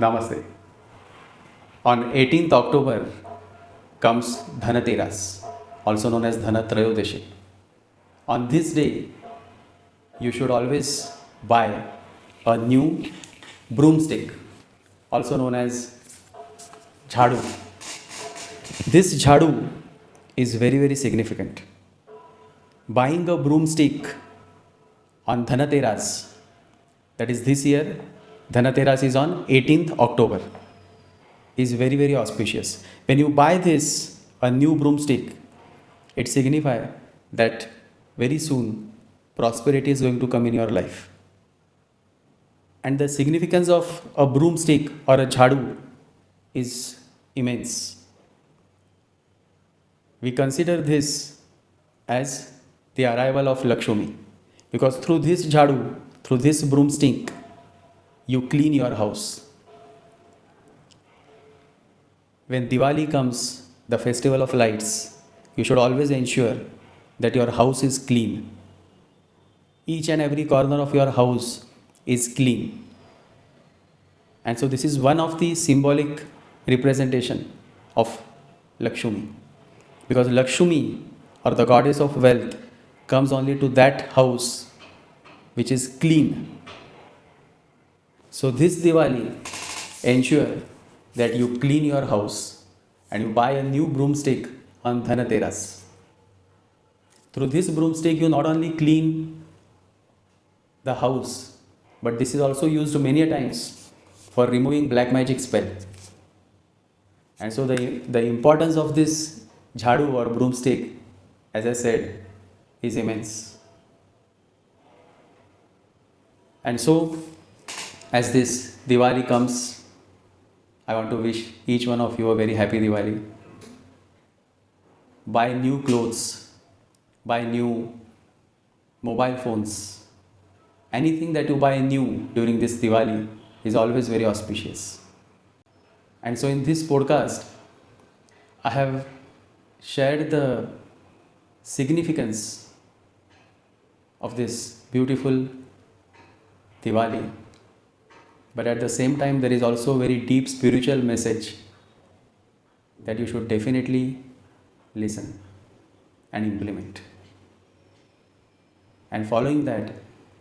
Namaste. On 18th October comes Dhanateras, also known as Dhanatrayodashi. On this day, you should always buy a new broomstick, also known as jhadu. This jhadu is very, very significant. Buying a broomstick on Dhanateras, that is this year, Dhanateras is on 18th October, is very, very auspicious. When you buy this, a new broomstick, it signifies that very soon prosperity is going to come in your life. And the significance of a broomstick or a jhadu is immense. We consider this as the arrival of Lakshmi, because through this jhadu, through this broomstick, you clean your house. When Diwali comes, the festival of lights, you should always ensure that your house is clean. Each and every corner of your house is clean. And so this is one of the symbolic representation of Lakshmi. Because Lakshmi, or the goddess of wealth, comes only to that house which is clean. So this Diwali, ensure that you clean your house and you buy a new broomstick on Dhanateras. Through this broomstick, you not only clean the house, but this is also used many a times for removing black magic spell. And so the importance of this jhadu or broomstick, as I said, is immense. And so, as this Diwali comes, I want to wish each one of you a very happy Diwali. Buy new clothes, buy new mobile phones. Anything that you buy new during this Diwali is always very auspicious. And so in this podcast, I have shared the significance of this beautiful Diwali. But at the same time, there is also a very deep spiritual message that you should definitely listen and implement. And following that,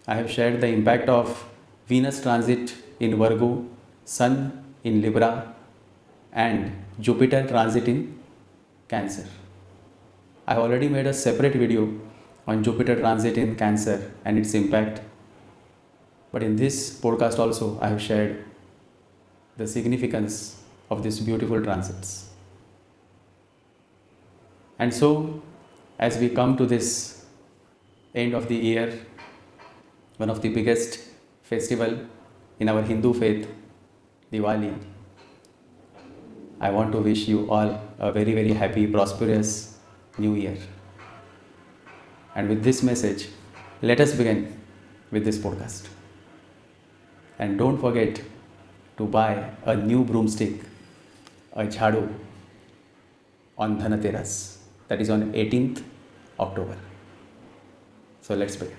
I have shared the impact of Venus transit in Virgo, Sun in Libra, and Jupiter transit in Cancer. I have already made a separate video on Jupiter transit in Cancer and its impact. But in this podcast also, I have shared the significance of these beautiful transits. And so, as we come to this end of the year, one of the biggest festival in our Hindu faith, Diwali, I want to wish you all a very, very happy, prosperous New Year. And with this message, let us begin with this podcast. And don't forget to buy a new broomstick, a jhadu, on Dhanateras. That is on 18th October. So let's begin.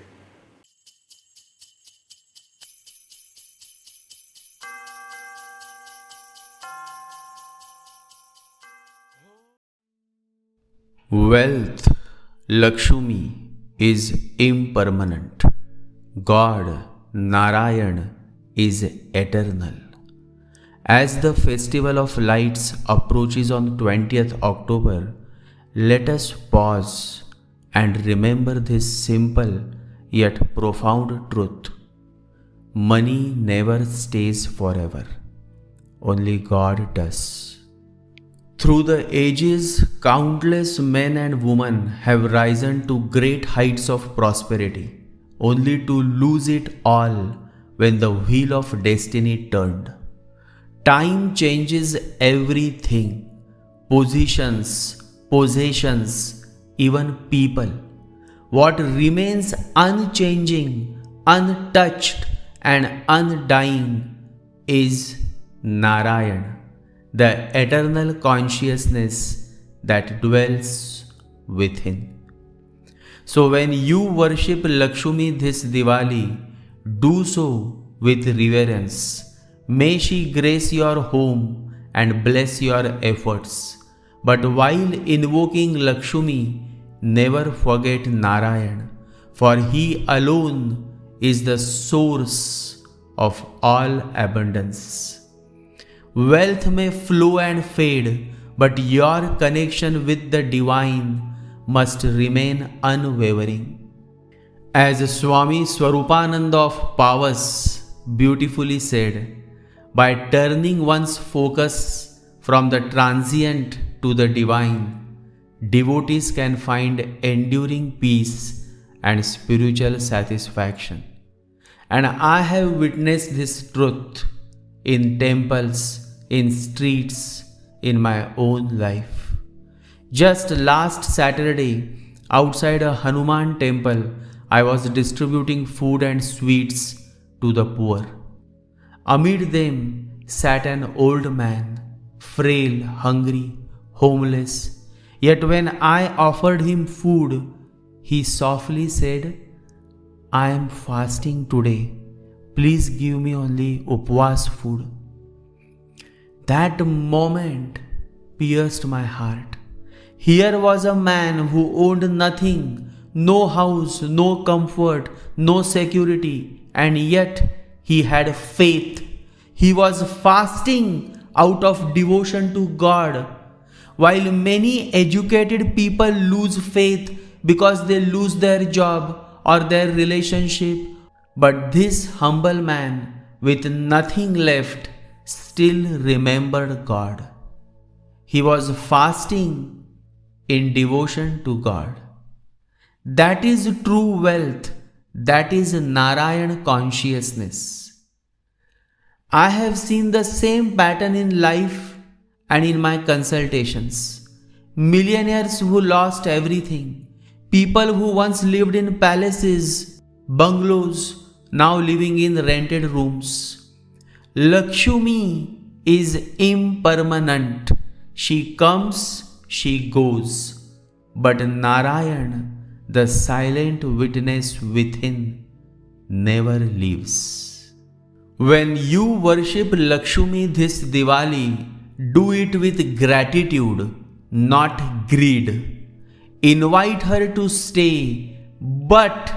Wealth, Lakshmi, is impermanent. God, Narayan, is eternal. As the festival of lights approaches on 20th October, let us pause and remember this simple yet profound truth. Money never stays forever. Only God does. Through the ages, countless men and women have risen to great heights of prosperity, only to lose it all when the wheel of destiny turned. Time changes everything: positions, possessions, even people. What remains unchanging, untouched, and undying is Narayan, the eternal consciousness that dwells within. So when you worship Lakshmi this Diwali, do so with reverence, May she grace your home and bless your efforts. But while invoking Lakshmi, never forget Narayan, for he alone is the source of all abundance. Wealth may flow and fade, but your connection with the divine must remain unwavering. As Swami Swarupananda of Pavas beautifully said, by turning one's focus from the transient to the divine, devotees can find enduring peace and spiritual satisfaction. And I have witnessed this truth in temples, in streets, in my own life. Just last Saturday, outside a Hanuman temple, I was distributing food and sweets to the poor. Amid them sat an old man, frail, hungry, homeless. Yet when I offered him food, he softly said, "I am fasting today. Please give me only upvas food." That moment pierced my heart. Here was a man who owned nothing, no house, no comfort, no security, and yet he had faith. He was fasting out of devotion to God. While many educated people lose faith because they lose their job or their relationship, but this humble man with nothing left still remembered God. He was fasting in devotion to God. That is true wealth. That is Narayan consciousness. I have seen the same pattern in life and in my consultations. Millionaires who lost everything. People who once lived in palaces, bungalows, now living in rented rooms. Lakshmi is impermanent. She comes, she goes. But Narayan, the silent witness within, never leaves. When you worship Lakshmi this Diwali, do it with gratitude, not greed. Invite her to stay, but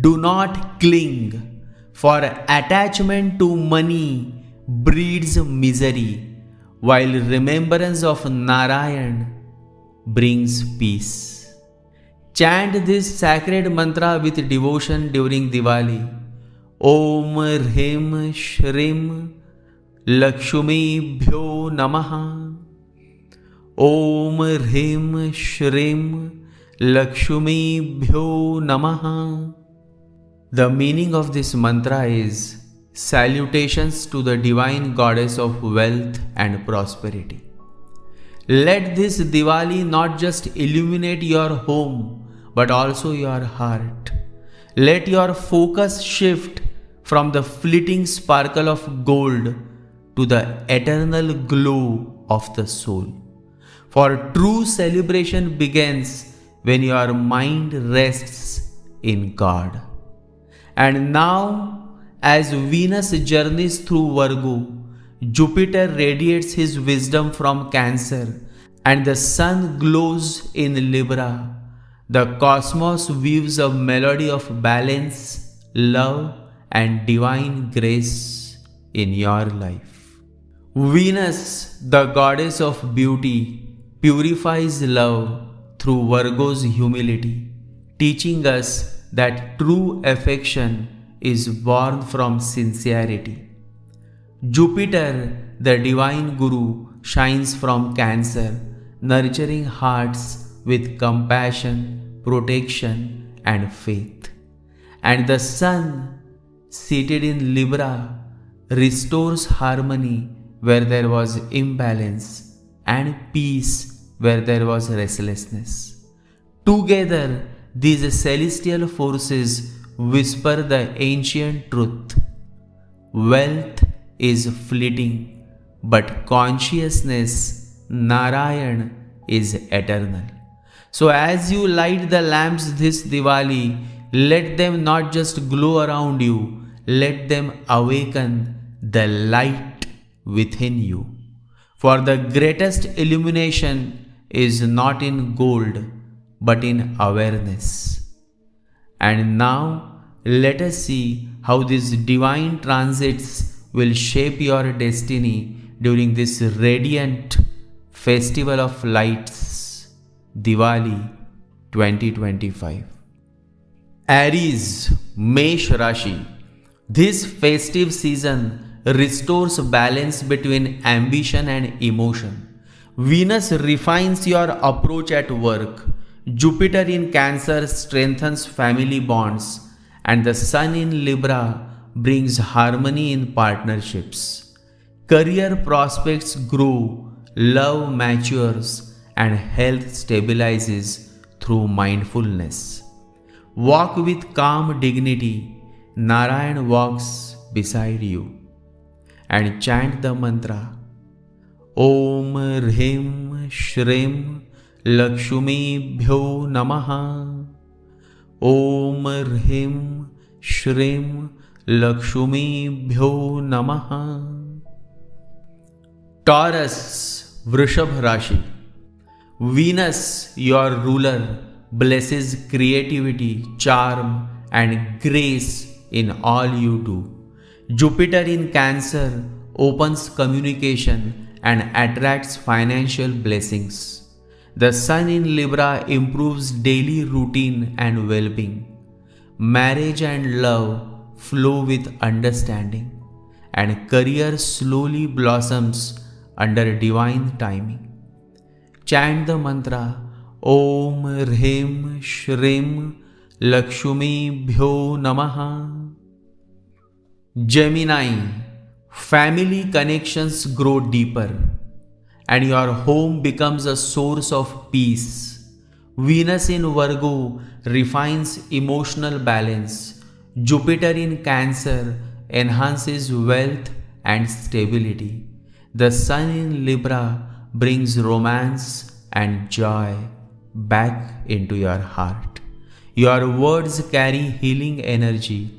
do not cling, for attachment to money breeds misery, while remembrance of Narayan brings peace. Chant this sacred mantra with devotion during Diwali. Om Hrim Shrim Lakshmi Bhyo Namaha. Om Hrim Shrim Lakshmi Bhyo Namaha. The meaning of this mantra is salutations to the divine goddess of wealth and prosperity. Let this Diwali not just illuminate your home, but also your heart. Let your focus shift from the fleeting sparkle of gold to the eternal glow of the soul. For true celebration begins when your mind rests in God. And now, as Venus journeys through Virgo, Jupiter radiates his wisdom from Cancer, and the sun glows in Libra. The cosmos weaves a melody of balance, love, and divine grace in your life. Venus, the goddess of beauty, purifies love through Virgo's humility, teaching us that true affection is born from sincerity. Jupiter, the divine Guru, shines from Cancer, nurturing hearts with compassion, protection, and faith. And the sun, seated in Libra, restores harmony where there was imbalance and peace where there was restlessness. Together, these celestial forces whisper the ancient truth. Wealth is fleeting, but consciousness, Narayan, is eternal. So as you light the lamps this Diwali, let them not just glow around you, let them awaken the light within you. For the greatest illumination is not in gold, but in awareness. And now, let us see how these divine transits will shape your destiny during this radiant festival of lights, Diwali 2025. Aries, Mesh Rashi. This festive season restores balance between ambition and emotion. Venus refines your approach at work. Jupiter in Cancer strengthens family bonds. And the Sun in Libra brings harmony in partnerships. Career prospects grow, love matures, and health stabilizes through mindfulness. Walk with calm dignity. Narayan walks beside you. And chant the mantra Om Hrim Shrim Lakshmi Bhyo Namaha. Om Hrim Shrim Lakshmi Bhyo Namaha. Taurus, Vrishabh Rashi. Venus, your ruler, blesses creativity, charm, and grace in all you do. Jupiter in Cancer opens communication and attracts financial blessings. The Sun in Libra improves daily routine and well-being. Marriage and love flow with understanding, and career slowly blossoms under divine timing. Chant the mantra Om Hrim Shrim Lakshmi Bhyo Namaha. Gemini, family connections grow deeper and your home becomes a source of peace. Venus in Virgo refines emotional balance. Jupiter in Cancer enhances wealth and stability. The Sun in Libra brings romance and joy back into your heart. Your words carry healing energy.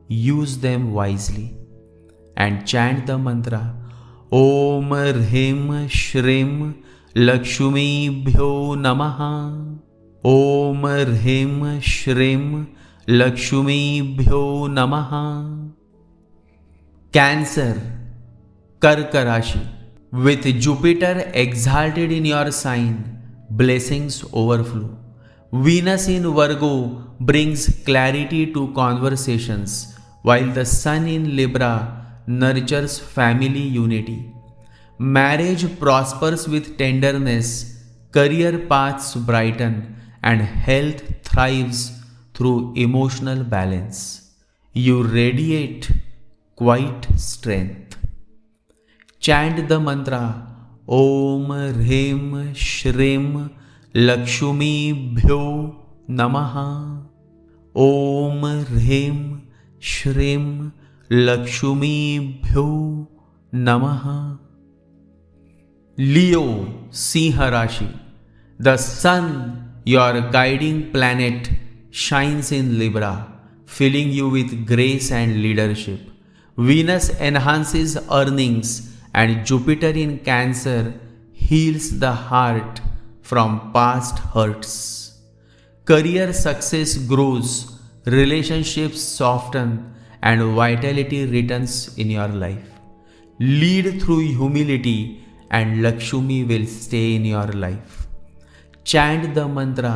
Use them wisely. And chant the mantra Om Hrim Shrim Lakshmi Bhyo Namaha. Om Hrim Shrim Lakshmi Bhyo Namaha. Cancer, Karka Rashi. With Jupiter exalted in your sign, blessings overflow. Venus in Virgo brings clarity to conversations, while the Sun in Libra nurtures family unity. Marriage prospers with tenderness, career paths brighten, and health thrives through emotional balance. You radiate quiet strength. Chant the mantra Om Hrim Shrim Lakshmi Bhyo Namaha. Om Hrim Shrim Lakshmi Bhyo Namaha. Leo, Sinha Rashi. The Sun, your guiding planet, shines in Libra, filling you with grace and leadership. Venus enhances earnings and Jupiter in Cancer heals the heart from past hurts. Career success grows, relationships soften, and vitality returns in your life. Lead through humility, and Lakshmi will stay in your life. Chant the mantra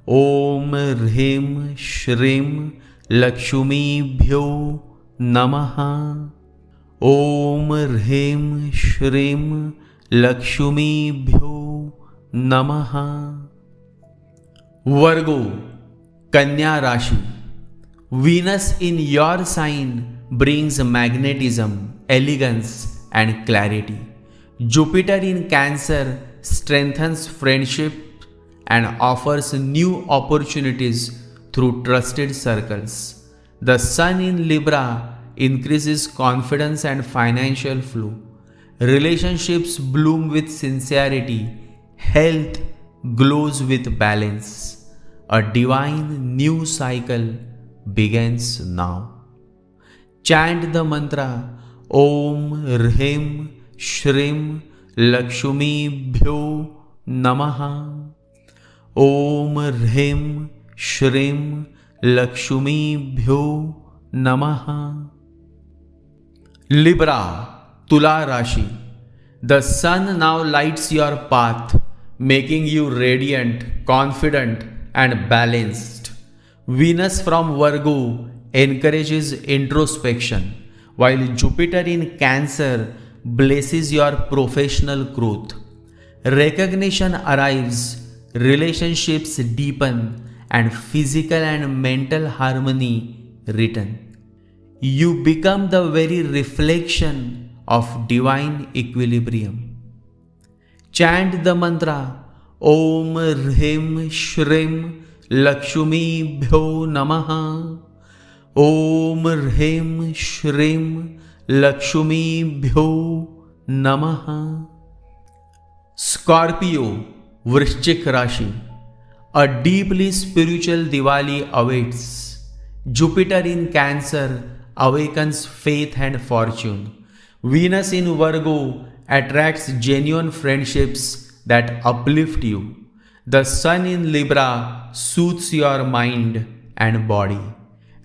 Om Hrim Shrim Lakshmi Bhyo Namaha. Om Hrim Shrim Lakshmi Bhyo Namaha. Virgo, Kanya Rashi. Venus in your sign brings magnetism, elegance, and clarity. Jupiter in Cancer strengthens friendship and offers new opportunities through trusted circles. The Sun in Libra increases confidence and financial flow. Relationships bloom with sincerity. Health glows with balance. A divine new cycle begins now. Chant the mantra Om Rhim Shrim Lakshmibhyo Namaha. Om Rhim Shrim Lakshmibhyo Namaha. Libra, Tula Rashi. The sun now lights your path, making you radiant, confident, and balanced. Venus from Virgo encourages introspection, while Jupiter in Cancer blesses your professional growth. Recognition arrives, relationships deepen, and physical and mental harmony return. You become the very reflection of divine equilibrium. Chant the mantra Om Rhim Shrim Lakshmibhyo Namaha. Om Rhim Shrim Lakshmibhyo Namaha. Scorpio, Vrishchik Rashi. A deeply spiritual Diwali awaits. Jupiter in Cancer awakens faith and fortune. Venus in Virgo attracts genuine friendships that uplift you. The Sun in Libra soothes your mind and body.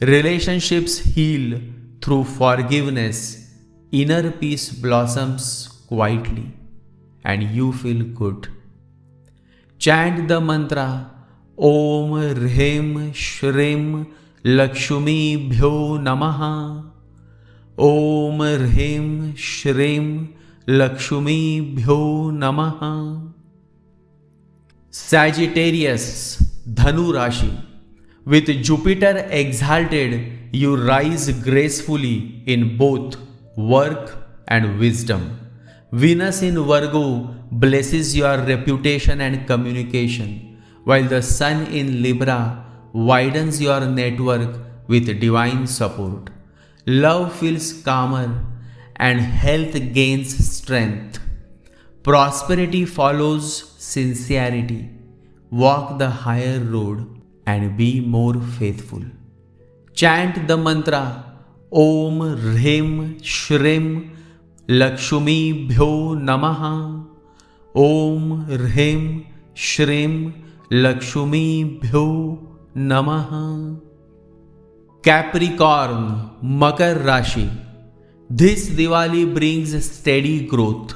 Relationships heal through forgiveness. Inner peace blossoms quietly, and you feel good. Chant the mantra Om Rhim Shrim Lakshmibhyo Namaha. Om Rhim Shrim Lakshmibhyo Namaha. Sagittarius, Dhanu Rashi. With Jupiter exalted, you rise gracefully in both work and wisdom. Venus in Virgo blesses your reputation and communication, while the Sun in Libra widens your network with divine support. Love feels calmer and health gains strength. Prosperity follows sincerity. Walk the higher road and be more faithful. Chant the mantra Om Rhim Shrim Lakshmibhyo Namaha. Om Rhim Shrim Lakshmibhyo Namaha. Capricorn, Makar Rashi. This Diwali brings steady growth.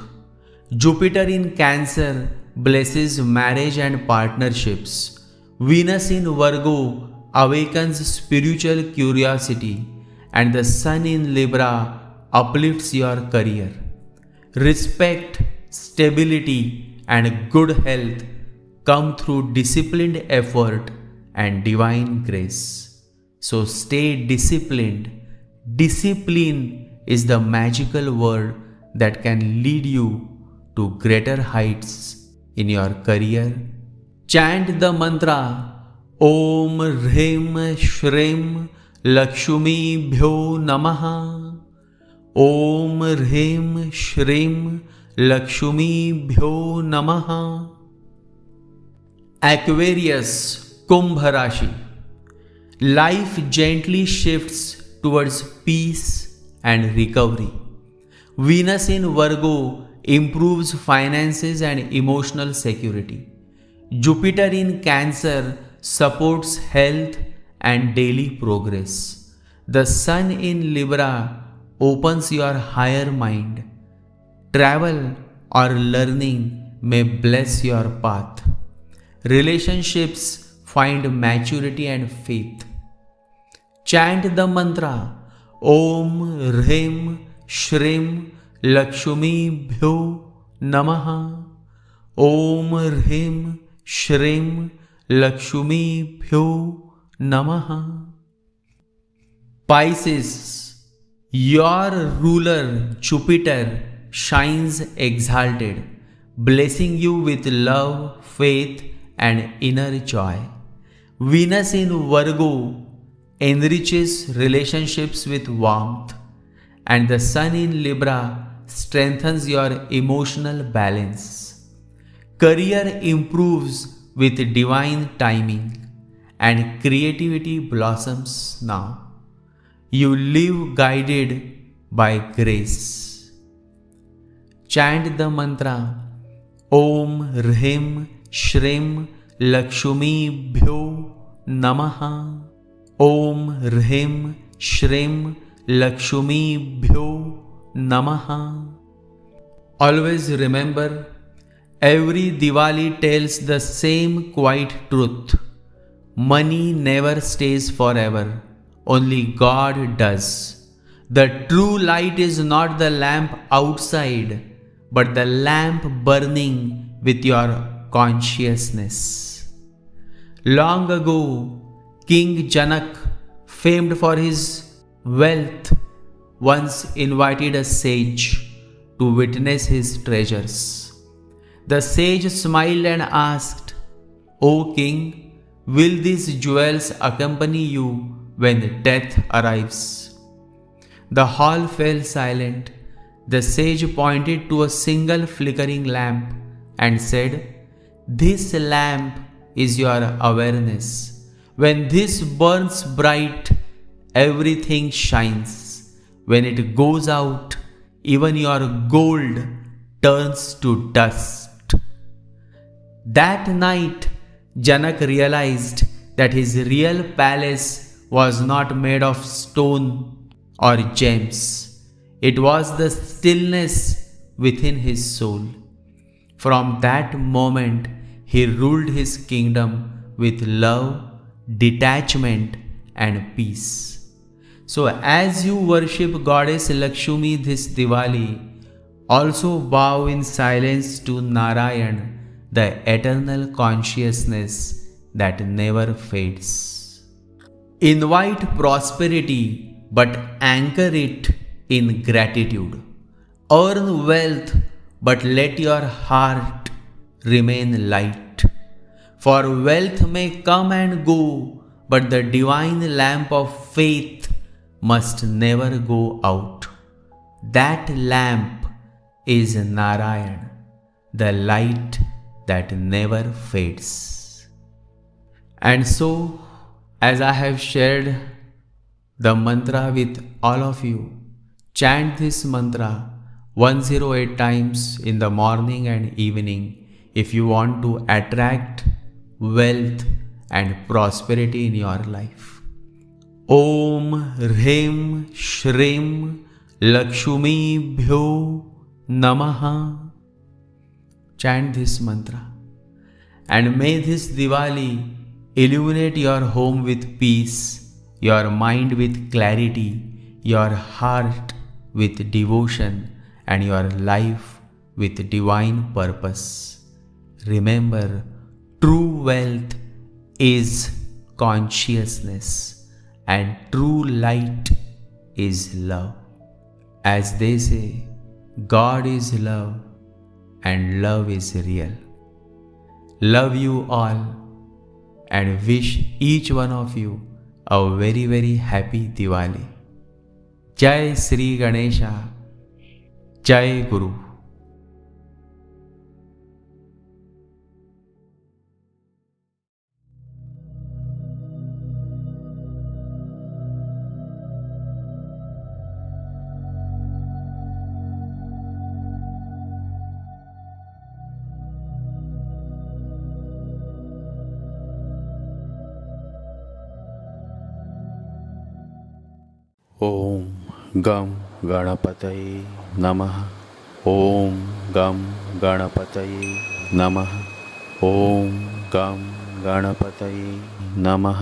Jupiter in Cancer blesses marriage and partnerships. Venus in Virgo awakens spiritual curiosity, and the Sun in Libra uplifts your career. Respect, stability, and good health come through disciplined effort and divine grace. So stay disciplined. Discipline is the magical word that can lead you to greater heights in your career. Chant the mantra Om Rhim Shrim Lakshmibhyo Namaha. Om Rhim Shrim Lakshmibhyo Namaha. Aquarius, Kumbh Rashi. Life gently shifts towards peace and recovery. Venus in Virgo improves finances and emotional security. Jupiter in Cancer supports health and daily progress. The Sun in Libra opens your higher mind. Travel or learning may bless your path. Relationships find maturity and faith. Chant the mantra Om Rhim Shrim Lakshmibhyo Namaha. Om Rhim Shrim Lakshmibhyo Namaha. Pisces, your ruler Jupiter shines exalted, blessing you with love, faith, and inner joy. Venus in Virgo enriches relationships with warmth, and the Sun in Libra strengthens your emotional balance. Career improves with divine timing, and creativity blossoms now. You live guided by grace. Chant the mantra Om Hrim Shrim Lakshmi Bhyo Namaha. Om Hrim Shrim Lakshmi Bhyo Namaha. Always remember, every Diwali tells the same quiet truth. Money never stays forever, only God does. The true light is not the lamp outside, but the lamp burning with your consciousness. Long ago, King Janaka, famed for his wealth, once invited a sage to witness his treasures. The sage smiled and asked, "O king, will these jewels accompany you when death arrives?" The hall fell silent. The sage pointed to a single flickering lamp and said, "This lamp is your awareness. When this burns bright, everything shines. When it goes out, even your gold turns to dust." That night, Janaka realized that his real palace was not made of stone or gems. It was the stillness within his soul. From that moment, he ruled his kingdom with love, detachment, and peace. So, as you worship Goddess Lakshmi this Diwali, also bow in silence to Narayan, the eternal consciousness that never fades. Invite prosperity, but anchor it in gratitude. Earn wealth, but let your heart remain light. For wealth may come and go, but the divine lamp of faith must never go out. That lamp is Narayan, the light that never fades. And so, as I have shared the mantra with all of you, chant this mantra 108 times in the morning and evening if you want to attract wealth and prosperity in your life. Om Hrim Shrim Lakshmi Bhyo Namaha. Chant this mantra. And may this Diwali illuminate your home with peace, your mind with clarity, your heart with devotion, and your life with divine purpose. Remember, true wealth is consciousness, and true light is love. As they say, God is love, and love is real. Love you all, and wish each one of you a very, very happy Diwali. Jai Sri Ganesha. Jai Guru. ॐ गं गणपतये नमः। ॐ गं गणपतये नमः। ॐ गं गणपतये नमः।